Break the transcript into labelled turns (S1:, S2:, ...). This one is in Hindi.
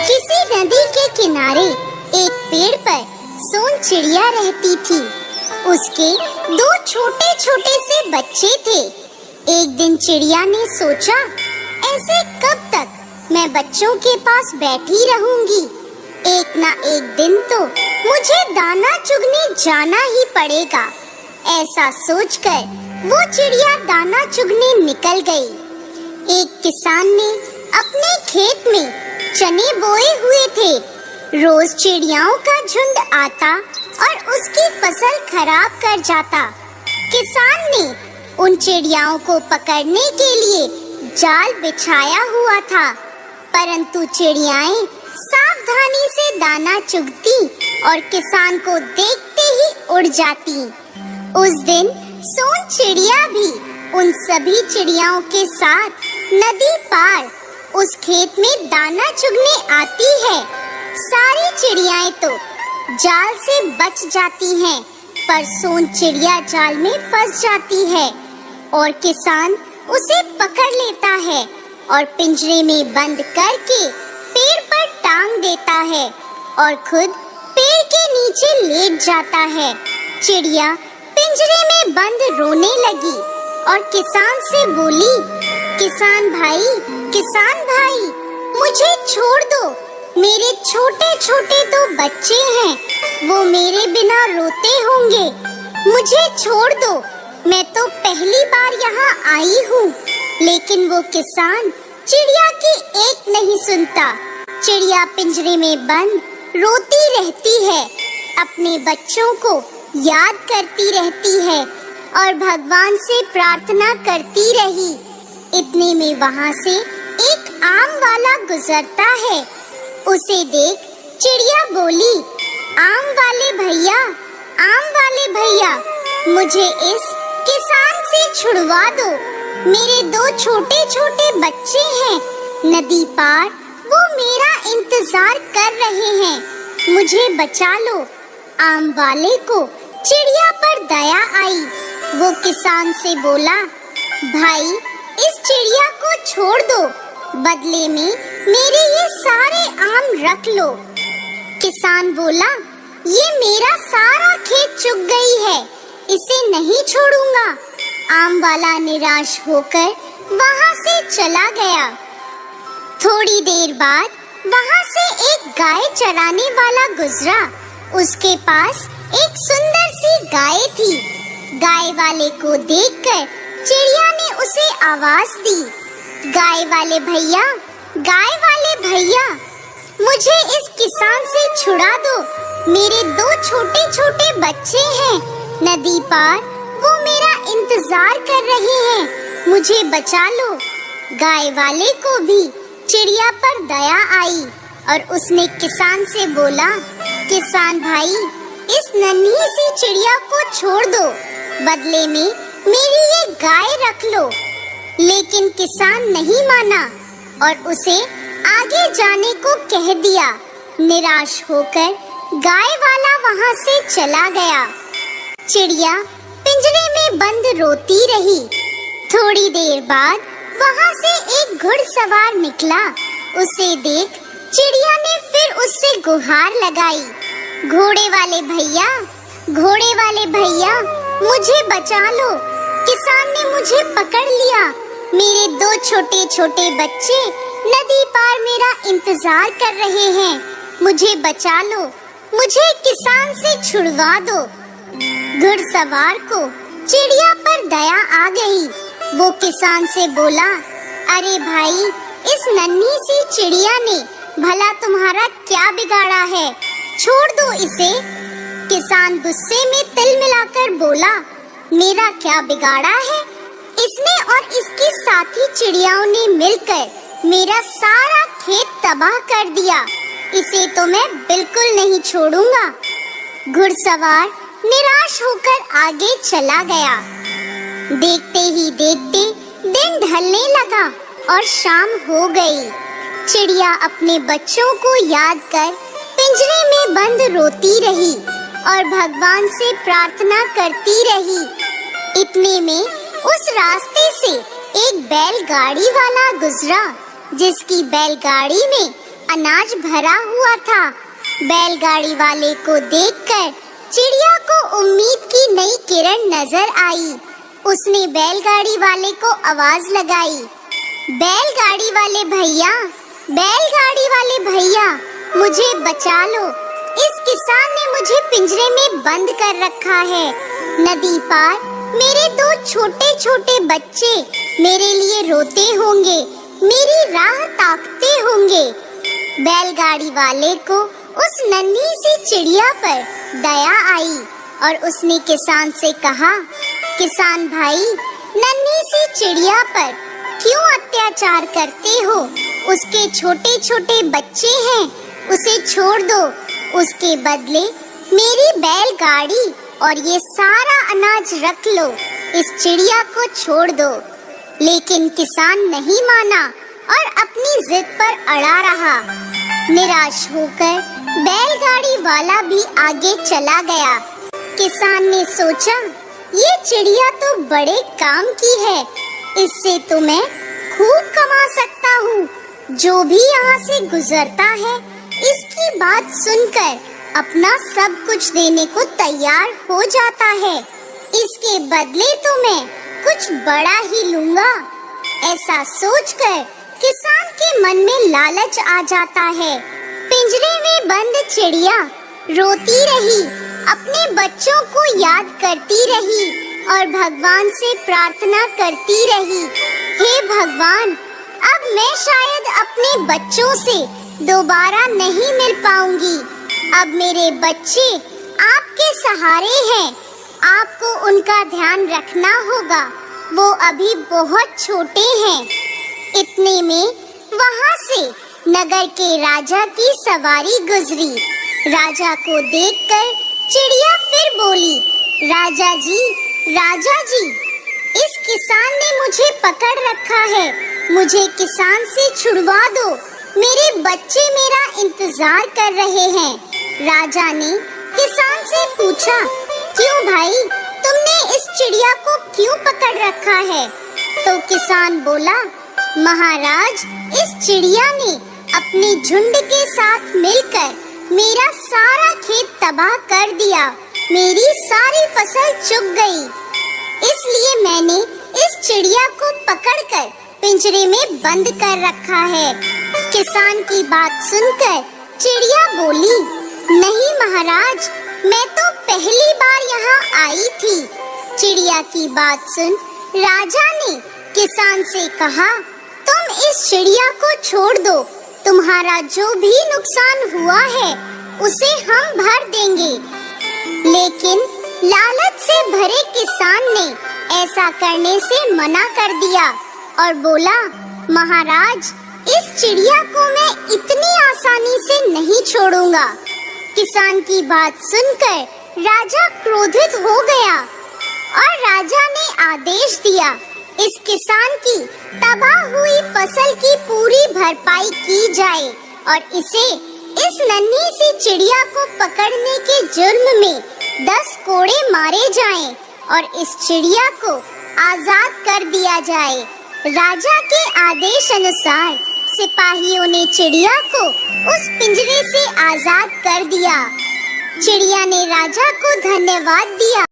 S1: किसी नदी के किनारे एक पेड़ पर सोन चिड़िया रहती थी। उसके दो छोटे छोटे से बच्चे थे। एक दिन चिड़िया ने सोचा, ऐसे कब तक मैं बच्चों के पास बैठी रहूंगी। एक ना एक दिन तो मुझे दाना चुगने जाना ही पड़ेगा। ऐसा सोचकर वो चिड़िया दाना चुगने निकल गई। एक किसान ने अपने खेत में चने बोए हुए थे। रोज चिड़ियाओं का झुंड आता और उसकी फसल खराब कर जाता। किसान ने उन चिड़ियाओं को पकड़ने के लिए जाल बिछाया हुआ था, परंतु चिड़ियाएं सावधानी से दाना चुगती और किसान को देखते ही उड़ जाती। उस दिन सोन चिड़िया भी उन सभी चिड़ियाओं के साथ नदी पार उस खेत में दाना चुगने आती है। सारी चिड़ियाएं तो जाल से बच जाती हैं, पर सोन चिड़िया जाल में फंस जाती है और किसान उसे पकड़ लेता है और पिंजरे में बंद करके पेड़ पर टांग देता है और खुद पेड़ के नीचे लेट जाता है। चिड़िया पिंजरे में बंद रोने लगी और किसान से बोली, किसान भाई, मुझे छोड़ दो। मेरे छोटे छोटे दो बच्चे हैं, वो मेरे बिना रोते होंगे। मुझे छोड़ दो, मैं तो पहली बार यहाँ आई हूँ। लेकिन वो किसान चिड़िया की एक नहीं सुनता। चिड़िया पिंजरे में बंद रोती रहती है, अपने बच्चों को याद करती रहती है और भगवान से प्रार्थना करती रही। इतने में वहाँ से एक आम वाला गुजरता है। उसे देख चिड़िया बोली, आम वाले भैया, मुझे इस किसान से छुड़वा दो। मेरे दो छोटे छोटे बच्चे हैं, नदी पार वो मेरा इंतजार कर रहे हैं, मुझे बचा लो। आम वाले को चिड़िया पर दया आई। वो किसान से बोला, भाई इस चिड़िया को छोड़ दो, बदले में मेरे ये सारे आम रख लो। किसान बोला, ये मेरा सारा खेत चुग गई है, इसे नहीं छोड़ूंगा। आम वाला निराश होकर वहाँ से चला गया। थोड़ी देर बाद वहाँ से एक गाय चराने वाला गुजरा। उसके पास एक सुंदर सी गाय थी। गाय वाले को देखकर चिड़िया ने उसे आवाज दी, गाय वाले भैया, मुझे इस किसान से छुड़ा दो। मेरे दो छोटे छोटे बच्चे हैं, नदी पार वो मेरा इंतजार कर रहे हैं, मुझे बचा लो। गाय वाले को भी चिड़िया पर दया आई और उसने किसान से बोला, किसान भाई इस नन्ही सी चिड़िया को छोड़ दो, बदले में मेरी ये गाय रख लो। लेकिन किसान नहीं माना और उसे आगे जाने को कह दिया। निराश होकर गाय वाला वहाँ से चला गया। चिड़िया पिंजरे में बंद रोती रही। थोड़ी देर बाद वहाँ से एक घुड़सवार निकला। उसे देख चिड़िया ने फिर उससे गुहार लगाई, घोड़े वाले भैया, मुझे बचा लो। किसान ने मुझे पकड़ लिया, मेरे दो छोटे छोटे बच्चे नदी पार मेरा इंतजार कर रहे हैं, मुझे बचा लो, मुझे किसान से छुड़वा दो। घुड़सवार को चिड़िया पर दया आ गई। वो किसान से बोला, अरे भाई इस नन्ही सी चिड़िया ने भला तुम्हारा क्या बिगाड़ा है, छोड़ दो इसे। किसान गुस्से में तिल मिलाकर बोला, मेरा क्या बिगाड़ा है? इसने और इसकी साथी चिड़ियाओं ने मिलकर मेरा सारा खेत तबाह कर दिया, इसे तो मैं बिल्कुल नहीं छोड़ूंगा। घुड़सवार निराश होकर आगे चला गया। देखते ही देखते दिन ढलने लगा और शाम हो गई। चिड़िया अपने बच्चों को याद कर पिंजरे में बंद रोती रही और भगवान से प्रार्थना करती रही। इतने में उस रास्ते से एक बैलगाड़ी वाला गुजरा, जिसकी बैलगाड़ी में अनाज भरा हुआ था। बैलगाड़ी वाले को देखकर चिड़िया को उम्मीद की नई किरण नजर आई। उसने बैलगाड़ी वाले को आवाज लगाई, बैलगाड़ी वाले भैया, बैलगाड़ी वाले भैया, मुझे बचा लो। इस किसान ने मुझे पिंजरे में बंद कर रखा है। नदी पार मेरे दो छोटे छोटे बच्चे मेरे लिए रोते होंगे, मेरी राह ताकते होंगे। बैलगाड़ी वाले को उस नन्ही सी चिड़िया पर दया आई और उसने किसान से कहा, किसान भाई, नन्ही सी चिड़िया पर क्यों अत्याचार करते हो? उसके छोटे छोटे बच्चे हैं, उसे छोड़ दो। उसके बदले मेरी बैलगाड़ी और ये सारा अनाज रख लो। इस चिड़िया को छोड़ दो। लेकिन किसान नहीं माना और अपनी जिद पर अड़ा रहा। निराश होकर बैलगाड़ी वाला भी आगे चला गया। किसान ने सोचा, ये चिड़िया तो बड़े काम की है, इससे तो मैं खूब कमा सकता हूँ। जो भी यहाँ से गुजरता है इसकी बात सुनकर अपना सब कुछ देने को तैयार हो जाता है। इसके बदले तो मैं कुछ बड़ा ही लूंगा। ऐसा सोचकर किसान के मन में लालच आ जाता है। पिंजरे में बंद चिड़िया रोती रही, अपने बच्चों को याद करती रही और भगवान से प्रार्थना करती रही, हे भगवान, अब मैं शायद अपने बच्चों से दोबारा नहीं मिल पाऊंगी। अब मेरे बच्चे आपके सहारे हैं, आपको उनका ध्यान रखना होगा, वो अभी बहुत छोटे हैं। इतने में वहाँ से नगर के राजा की सवारी गुजरी। राजा को देखकर चिड़िया फिर बोली, राजा जी, राजा जी, इस किसान ने मुझे पकड़ रखा है, मुझे किसान से छुड़वा दो, मेरे बच्चे मेरा इंतजार कर रहे हैं। राजा ने किसान से पूछा, क्यों भाई, तुमने इस चिड़िया को क्यों पकड़ रखा है? तो किसान बोला, महाराज, इस चिड़िया ने अपने झुंड के साथ मिलकर मेरा सारा खेत तबाह कर दिया, मेरी सारी फसल चुग गई, इसलिए मैंने इस चिड़िया को पकड़कर पिंजरे में बंद कर रखा है। किसान की बात सुनकर चिड़िया बोली, नहीं महाराज, मैं तो पहली बार यहाँ आई थी। चिड़िया की बात सुन राजा ने किसान से कहा, तुम इस चिड़िया को छोड़ दो, तुम्हारा जो भी नुकसान हुआ है उसे हम भर देंगे। लेकिन लालच से भरे किसान ने ऐसा करने से मना कर दिया और बोला, महाराज, इस चिड़िया को मैं इतनी आसानी से नहीं छोड़ूंगा। किसान की बात सुनकर राजा क्रोधित हो गया और राजा ने आदेश दिया, इस किसान की तबाह हुई फसल की पूरी भरपाई की जाए और इसे इस नन्ही सी चिड़िया को पकड़ने के जुर्म में 10 कोड़े मारे जाएं और इस चिड़िया को आजाद कर दिया जाए। राजा के आदेश अनुसार सिपाहियों ने चिड़िया को उस पिंजरे से आजाद कर दिया। चिड़िया ने राजा को धन्यवाद दिया